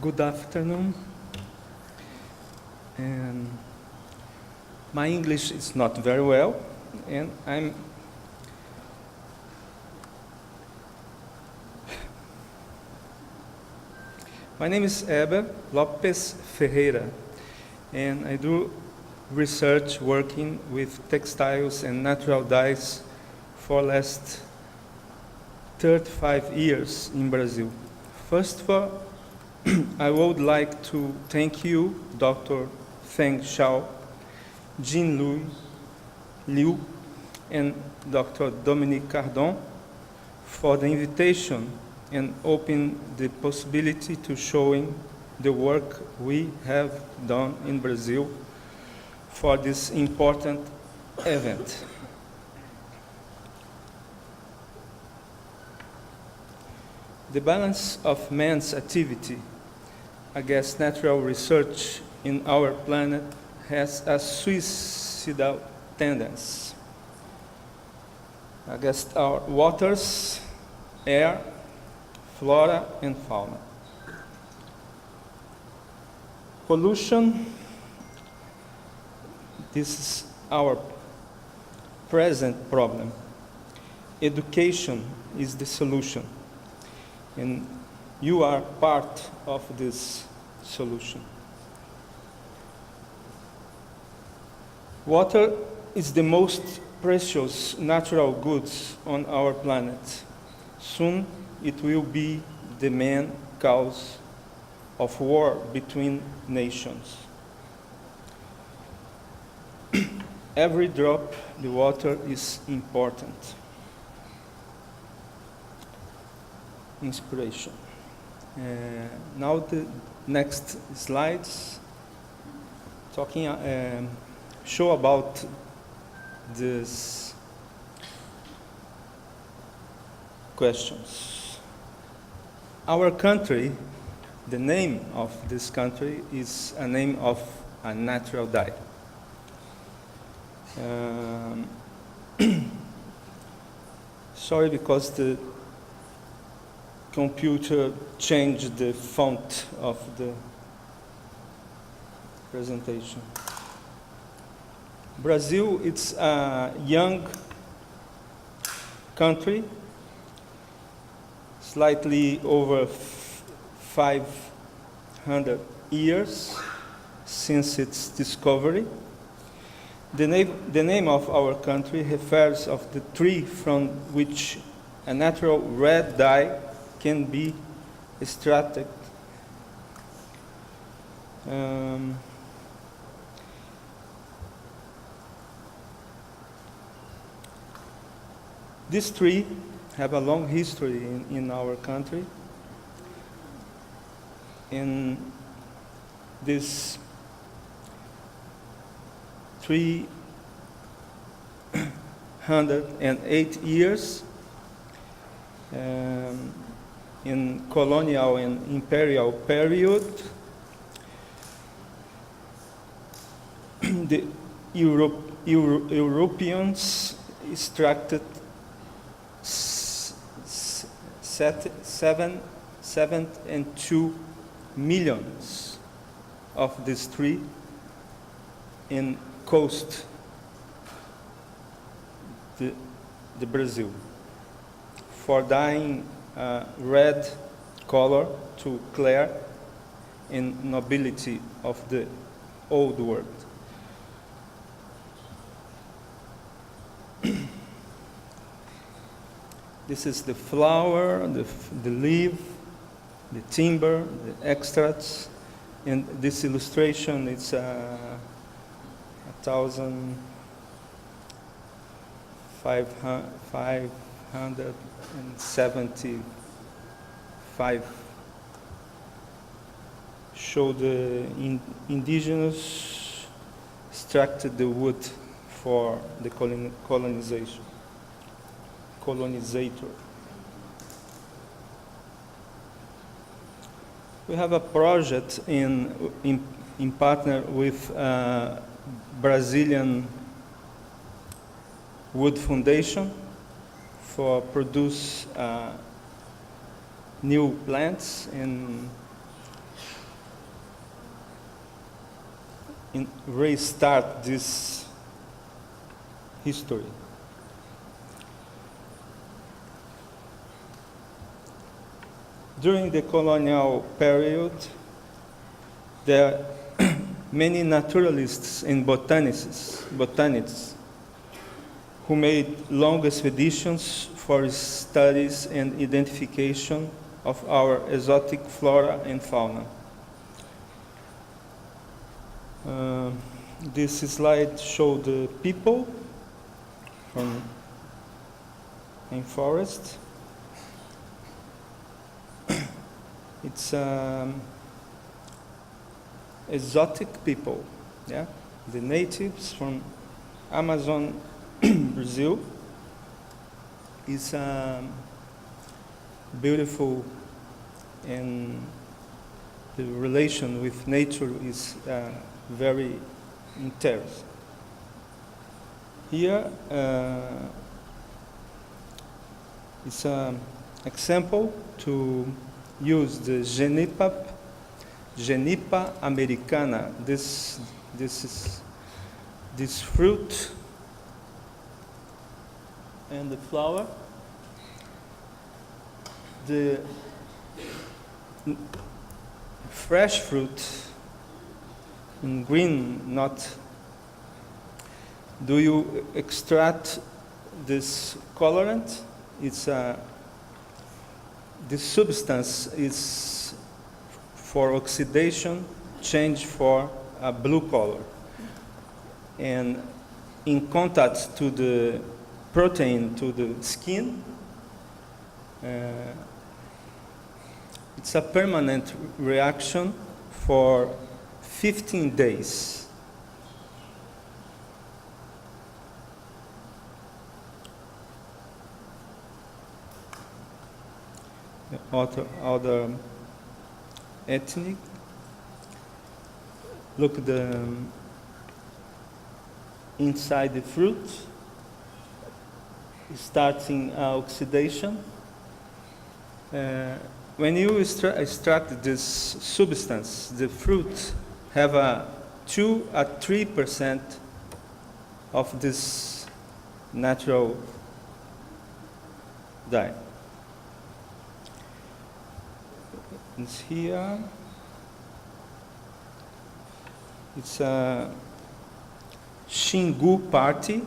Good afternoon. And my English is not very well, and My name is Eber Ferreira, and I do research working with textiles and natural dyes for last 35 years in Brazil. First of all, I would like to thank you, Dr. Feng Xiao, Jin Liu, and Dr. Dominique Cardon for the invitation and open the possibility to showing the work we have done in Brazil for this important event. The balance of man's activity against natural research in our planet has a suicidal tendency against our waters, air, flora, and fauna. Pollution, this is our present problem. Education is the solution, and you are part of this solution. Water is the most precious natural goods on our planet. Soon it will be the main cause of war between nations. Every drop of the water is important. Inspiration. Now the next slides show about these questions. Our country, the name of this country is a name of a natural dye. Sorry, because the computer changed the font of the presentation. Brazil, it's a young country, slightly over 500 years since its discovery. The name of our country refers of the tree from which a natural red dye can be extracted. This tree have a long history in our country. In this 308 years, in colonial and imperial period, the Europeans extracted 7.2 millions of this tree in coast the Brazil for dyeing red color to clear in nobility of the old world. This is the flower, the leaf, the timber, the extracts, and this illustration it's 1,575 show the indigenous extracted the wood for the colonizator. We have a project in partner with Brazilian Wood Foundation for produce new plants, and restart this history. During the colonial period, there are many naturalists and botanists who made long expeditions for studies and identification of our exotic flora and fauna. This slide shows the people from rainforest. It's exotic people, yeah? The natives from Amazon, Brazil. Is beautiful, and the relation with nature is very intense. Here is an example to use the Genipa americana. This fruit and the flower. The fresh fruit in green, not. Do you extract this colorant? It's this substance is for oxidation, change for a blue color, and in contact to the protein to the skin, it's a permanent reaction for 15 days. Other ethnic. Look at the inside the fruit. Starting oxidation. When you extract this substance, the fruit have a 2 or 3% of this natural dye. It's here. It's a Xingu party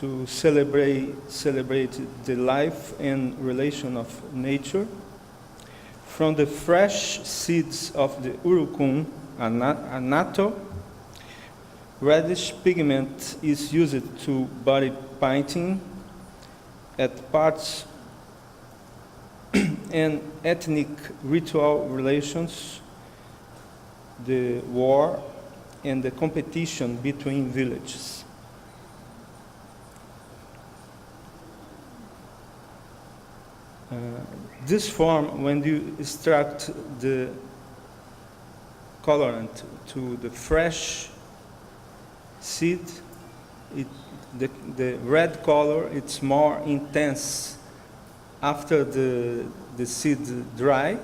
to celebrate the life and relation of nature. From the fresh seeds of the urucum anato, reddish pigment is used to body painting at parts and ethnic ritual relations, the war and the competition between villages. This form, when you extract the colorant to the fresh seed, the red color, it's more intense. After the seed dry,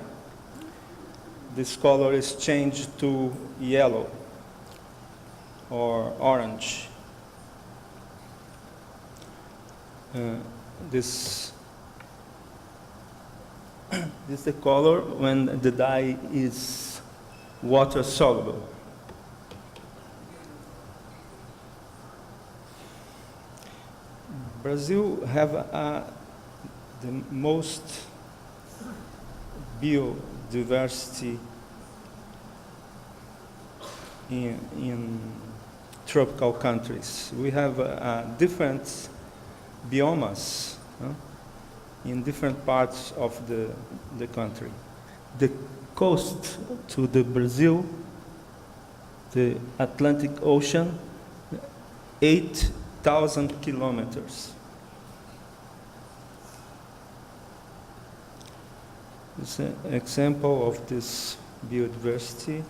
this color is changed to yellow or orange. This is the color when the dye is water soluble. Brazil have the most biodiversity in tropical countries. We have different biomes in different parts of the country. The coast to the Brazil, the Atlantic Ocean, 8,000 kilometers. It's an example of this biodiversity.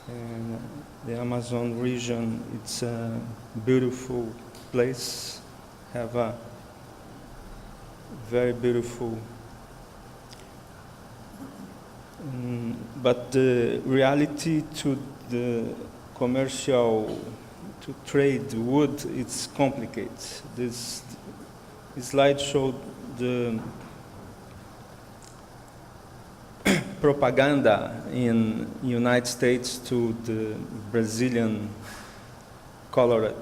And the Amazon region, it's a beautiful place, have a very beautiful But the reality to the commercial, to trade wood, it's complicated. This slide showed the propaganda in United States to the Brazilian colored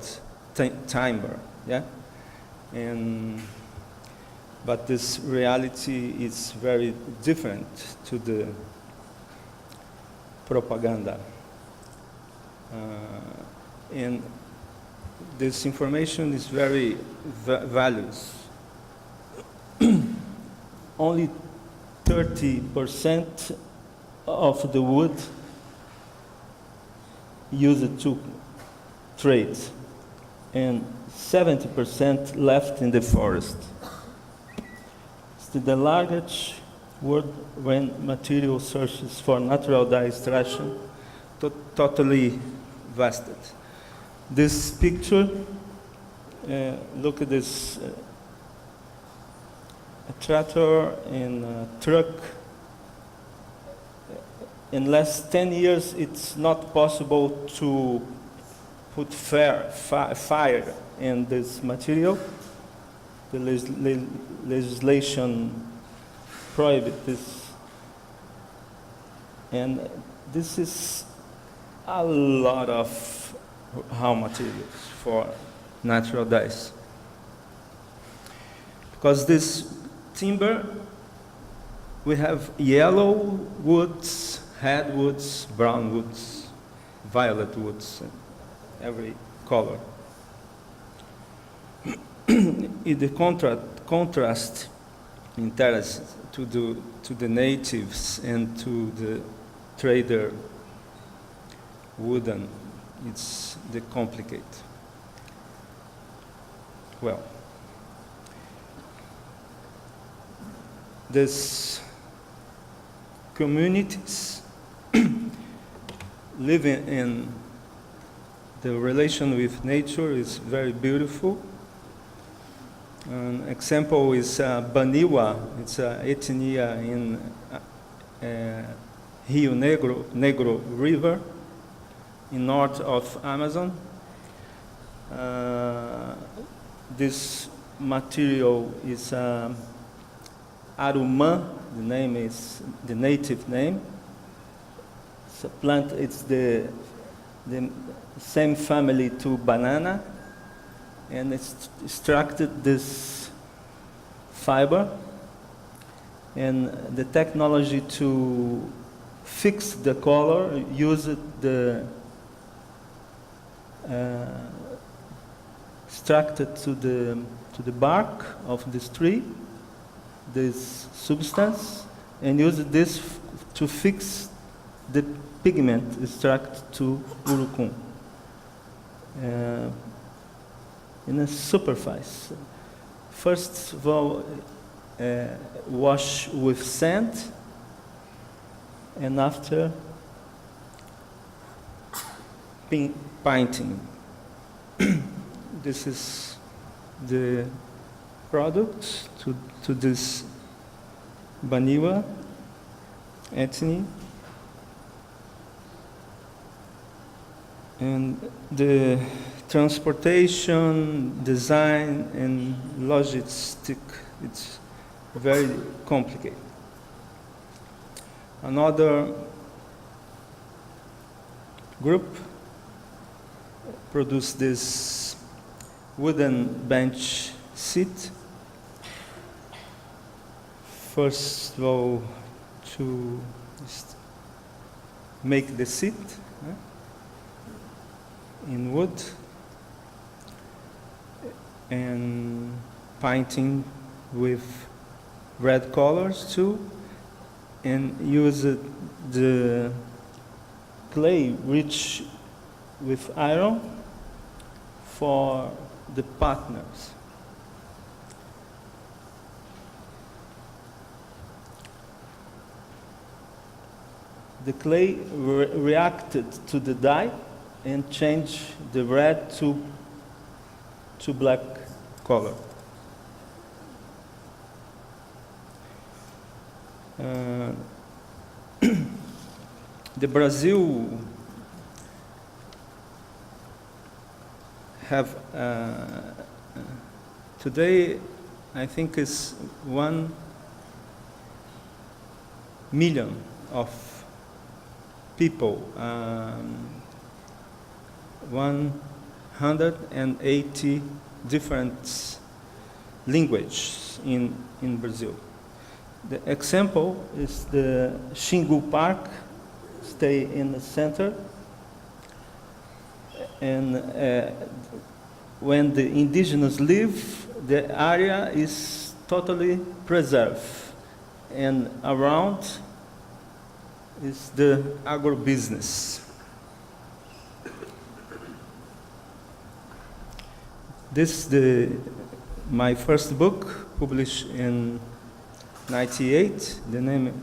timber, yeah? But this reality is very different to the propaganda. And this information is very values. Only 30% of the wood used to trade, and 70% left in the forest. It's the largest world when material sources for natural dye extraction totally vested. This picture, look at this, a tractor and a truck. In last 10 years, it's not possible to put fire in this material. The legislation prohibits this. And this is a lot of raw materials for natural dyes. Because this timber, we have yellow woods, red woods, brown woods, violet woods, and every color. In the contrast interest to the natives and to the trader wooden, it's the complicate. Well, these communities living in the relation with nature is very beautiful. An example is Baniwa. It's an ethnia in Rio Negro River, in north of Amazon. This material is Arumã. The name is the native name. It's a plant. It's the same family to banana, and it's extracted this fiber, and the technology to fix the color used the extracted to the bark of this tree, this substance, and use this to fix the pigment extract to urucum in a superfice. First of all, wash with sand, and after painting. This is the product to this Baniwa ethnic. And the transportation, design, and logistic, it's very complicated. Another group produced this wooden bench seat. First of all, to make the seat in wood, and painting with red colors too, and use the clay rich with iron for the partners. The clay reacted to the dye and changed the red to black color. the Brazil have today, I think it's 1 million of people, 180 different languages in Brazil. The example is the Xingu Park, stay in the center, and when the indigenous live, the area is totally preserved, and around is the agribusiness. This is my first book, published in '98. The name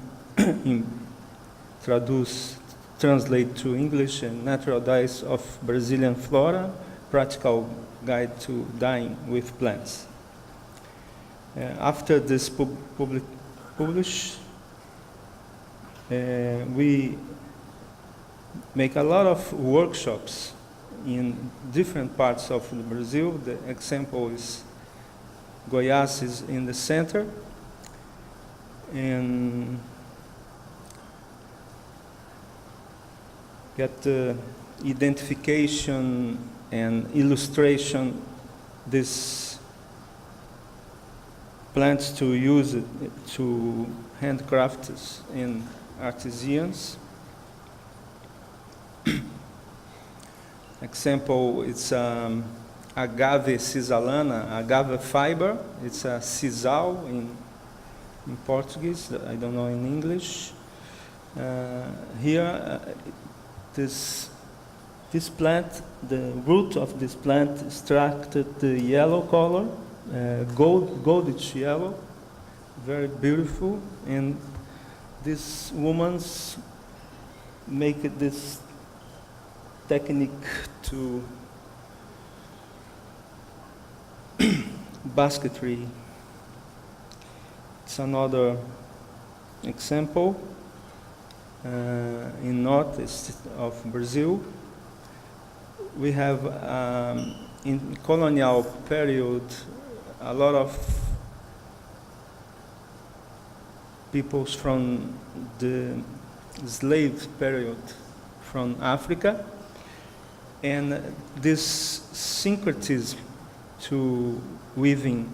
translate to English, Natural Diets of Brazilian Flora, Practical Guide to Dying with Plants. After this published, we make a lot of workshops in different parts of Brazil. The example is Goiás is in the center, and get the identification and illustration this plants to use it to handcrafts in artisans. Example, it's agave cisalana, agave fiber. It's a sisal in Portuguese, I don't know in English. Here, this plant, the root of this plant extracted the yellow color, goldish yellow, very beautiful, and these women make this technique to basketry. It's another example in northeast of Brazil. We have in colonial period a lot of peoples from the slave period from Africa, and this syncretism to weaving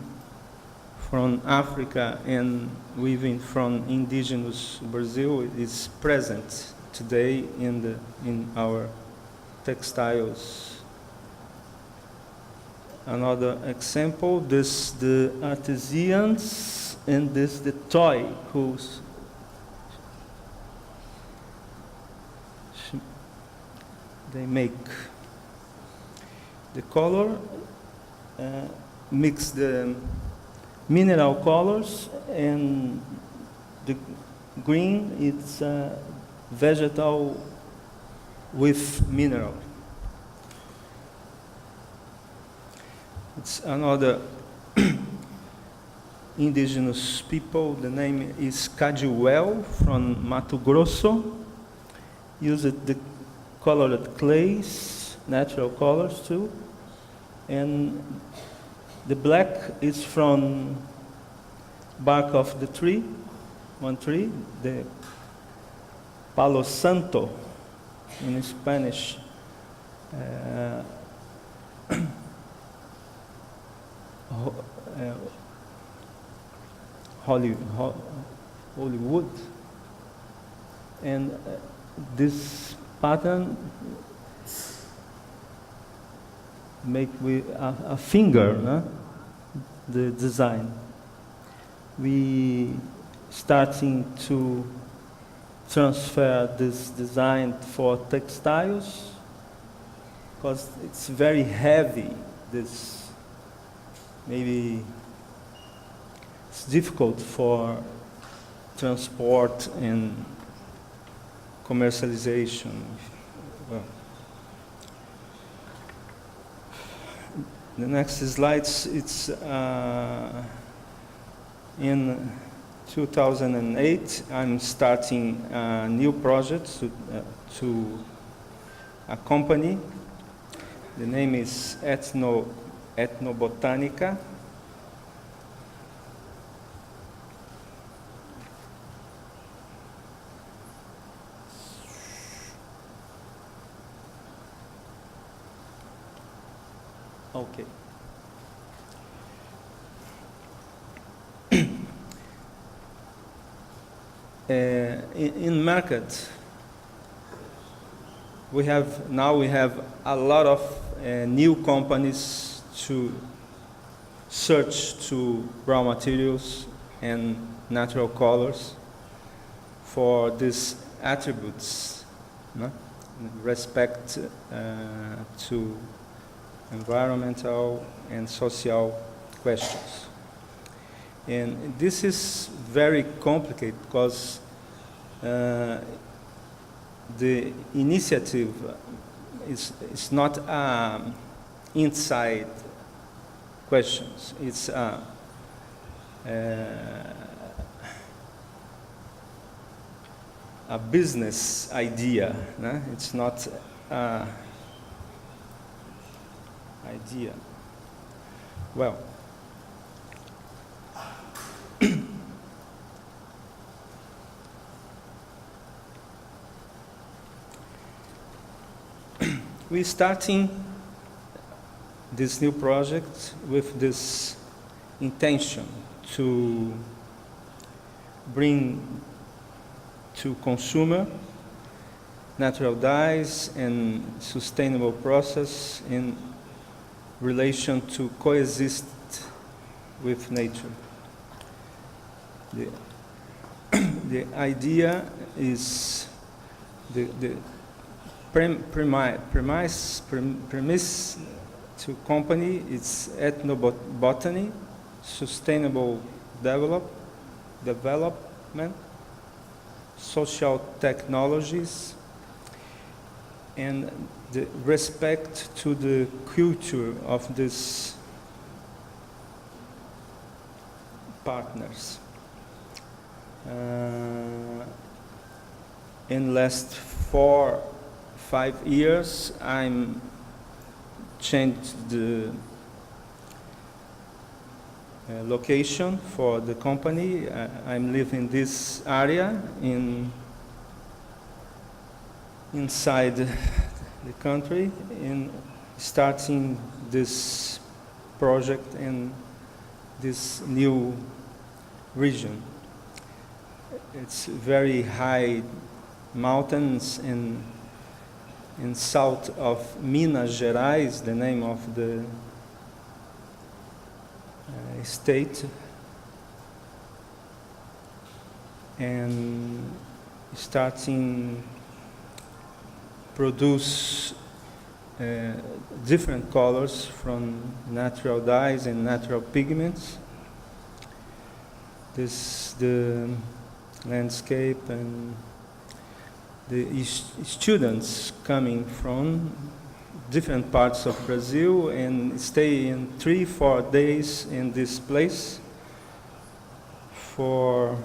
from Africa and weaving from indigenous Brazil is present today in our textiles. Another example, this the artisans, and this the toy whose they make. The color mix the mineral colors, and the green it's vegetal with mineral. It's another indigenous people. The name is Cadiuel from Mato Grosso. Used the colored clays, natural colors too, and the black is from bark of the tree, one tree, the Palo Santo in Spanish. Hollywood, and this pattern make with a finger, the design. We starting to transfer this design for textiles because it's very heavy. This maybe it's difficult for transport and commercialization. Well, the next slides, it's in 2008, I'm starting a new project to a company. The name is Etnobotanica. Okay. In market, we have a lot of new companies to search to raw materials and natural colors for these attributes, no? Respect to environmental and social questions. And this is very complicated because the initiative is not inside questions. It's a business idea. No? It's not an idea. Well, we're starting this new project with this intention to bring to consumer natural dyes and sustainable process in relation to coexist with nature. The idea is the premise to company is ethnobotany, sustainable development, social technologies, and the respect to the culture of these partners. In last 4-5 years, I'm changed the location for the company. I'm living this area inside the country, in starting this project in this new region. It's very high mountains in south of Minas Gerais, the name of the state, and starting produce different colors from natural dyes and natural pigments. This the landscape, and the students coming from different parts of Brazil and stay in 3-4 days in this place for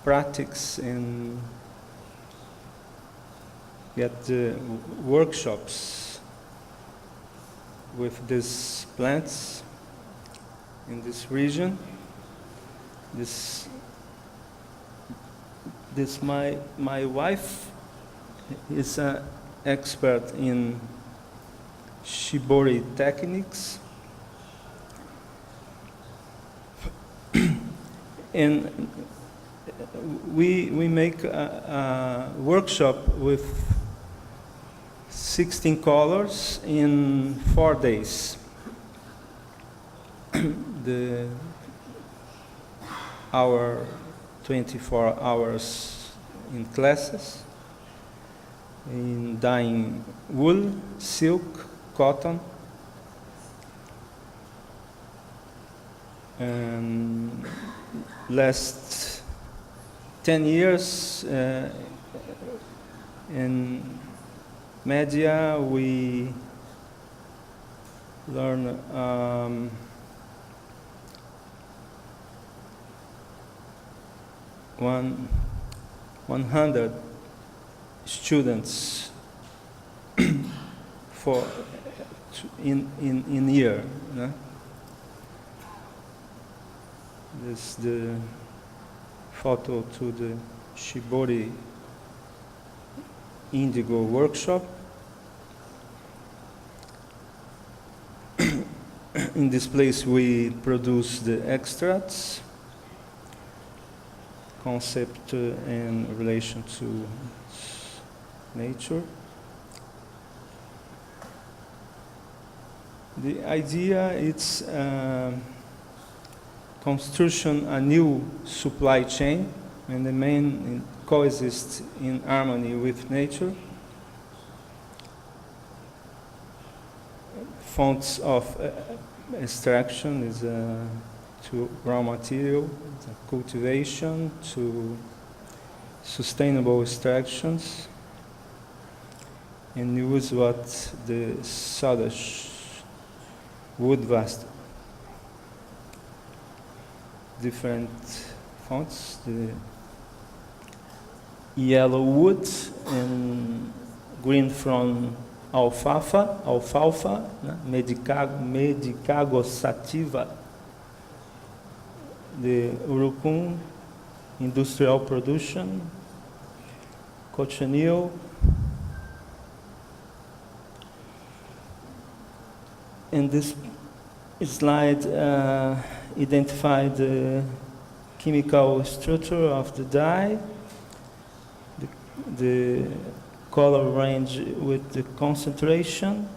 practice and get workshops with these plants in this region. My wife is an expert in shibori techniques, and we make a workshop with 16 colors in 4 days. Our 24 hours in classes, in dyeing wool, silk, cotton, and last 10 years in media we learn 100 students for in year. No? This is the photo to the Shibori Indigo workshop. In this place we produce the extracts, concept in relation to nature. The idea is construction a new supply chain, and the main coexist in harmony with nature. Fonts of extraction is to raw material, cultivation, to sustainable extractions, and use what the Sawdust wood vast. Different fonts, the yellow wood and green from alfalfa, né? Medicago sativa, the urucum, industrial production, cochineal, and this slide identify the chemical structure of the dye, the color range with the concentration,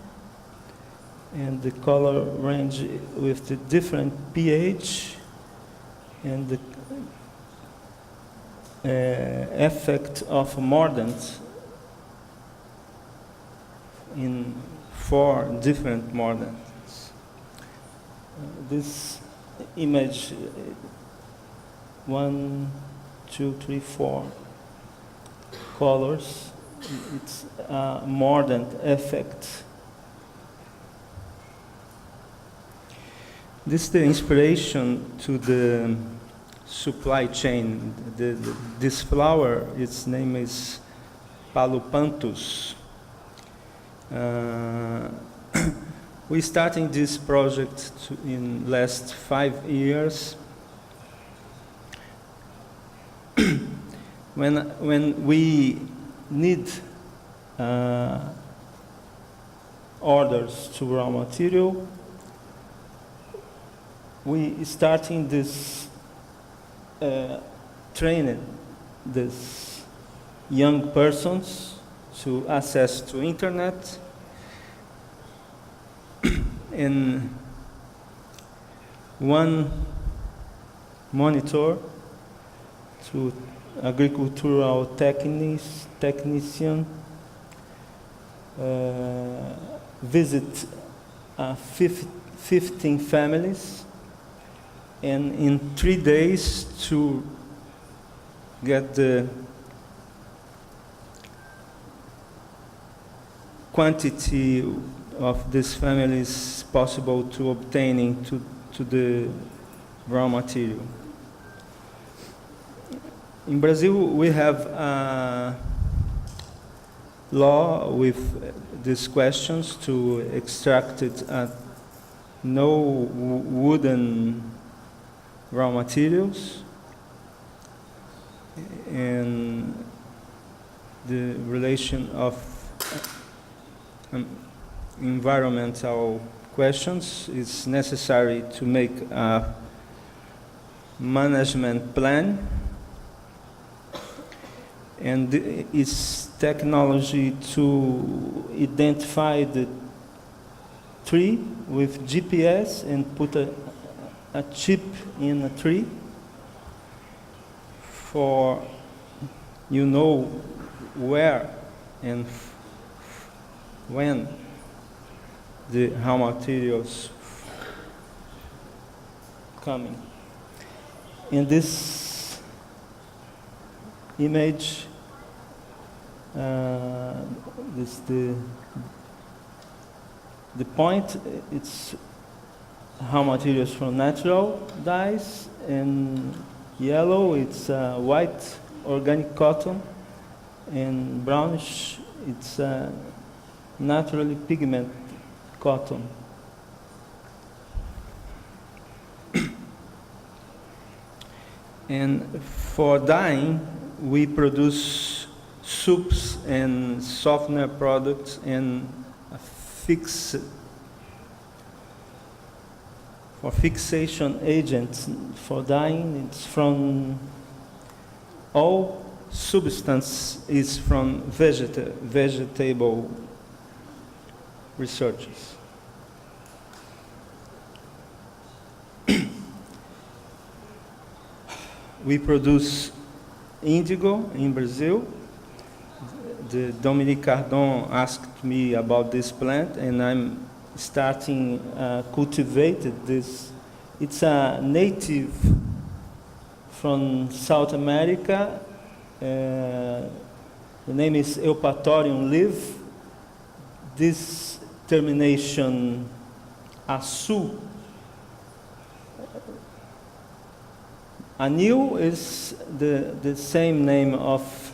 and the color range with the different pH, and the effect of mordant in 4 different mordants. This image, 1, 2, 3, 4 colors. It's a mordant effect. This is the inspiration to the supply chain. This flower, its name is Palupanthus. We starting this project in last 5 years. When we need orders to raw material, we starting this training this young persons to access to internet and one monitor to agricultural technician visit 15 families, and in 3 days to get the quantity of these families possible to obtaining to the raw material. In Brazil, we have a law with these questions to extract it at no wooden raw materials, and the relation of environmental questions is necessary to make a management plan, and its technology to identify the tree with GPS and put a chip in a tree for where and when the raw materials coming. In this image, this the point. It's raw materials from natural dyes, and yellow, it's white organic cotton, and brownish, it's naturally pigment cotton. And for dyeing, we produce soups and softener products and for fixation agents. For dyeing, it's from all substance is from vegetable researchers. We produce indigo in Brazil. The Dominique Cardon asked me about this plant, and I'm starting cultivated this. It's a native from South America. The name is Eupatorium leaf. This termination, asu. Anil is the same name of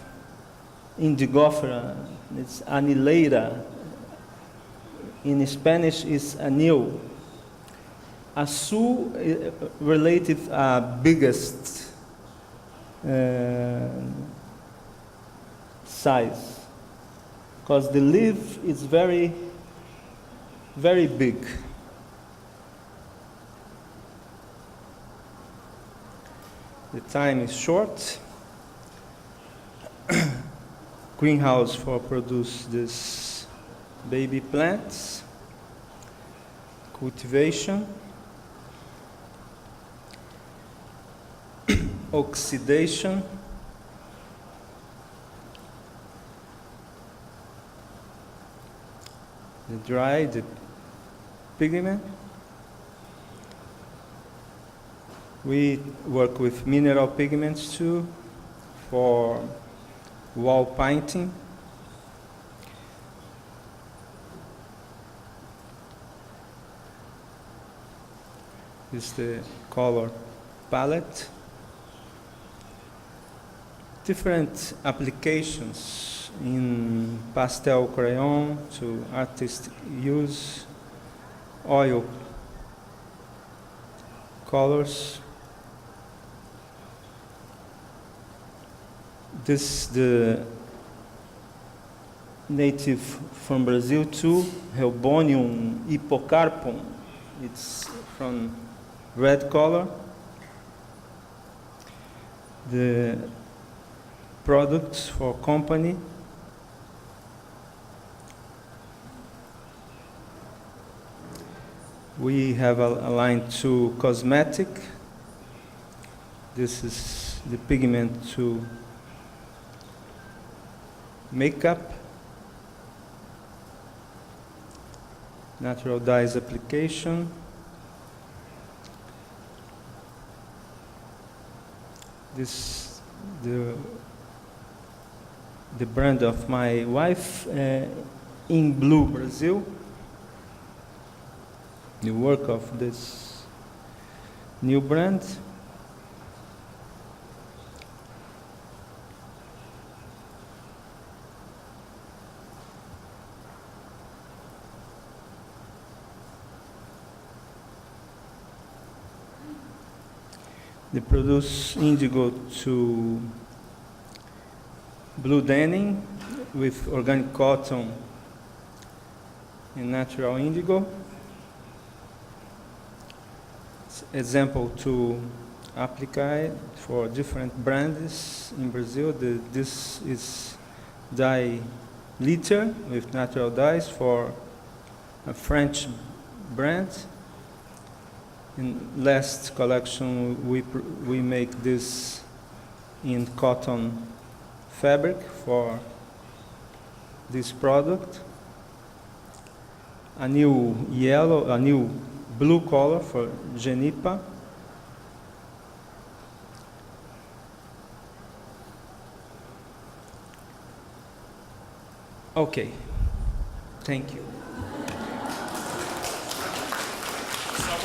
Indigofera. It's anileira. In Spanish, is anil. Asu related biggest size, because the leaf is very, very big. The time is short. Greenhouse for produce this baby plants. Cultivation. Oxidation. The dry, the pigment. We work with mineral pigments too for wall painting. This is the color palette. Different applications in pastel crayon to artistic use, oil colors. This the native from Brazil too, Helbonium hippocarpum. It's from red color. The products for company. We have a line to cosmetic. This is the pigment to makeup. Natural dyes application. This the brand of my wife, In Blue Brazil. The work of this new brand. They produce indigo to blue denim with organic cotton and natural indigo. Example to apply for different brands in Brazil. This is dye liter with natural dyes for a French brand. In last collection, we make this in cotton fabric for this product. A new yellow, a new blue color for Genipa. Okay, thank you.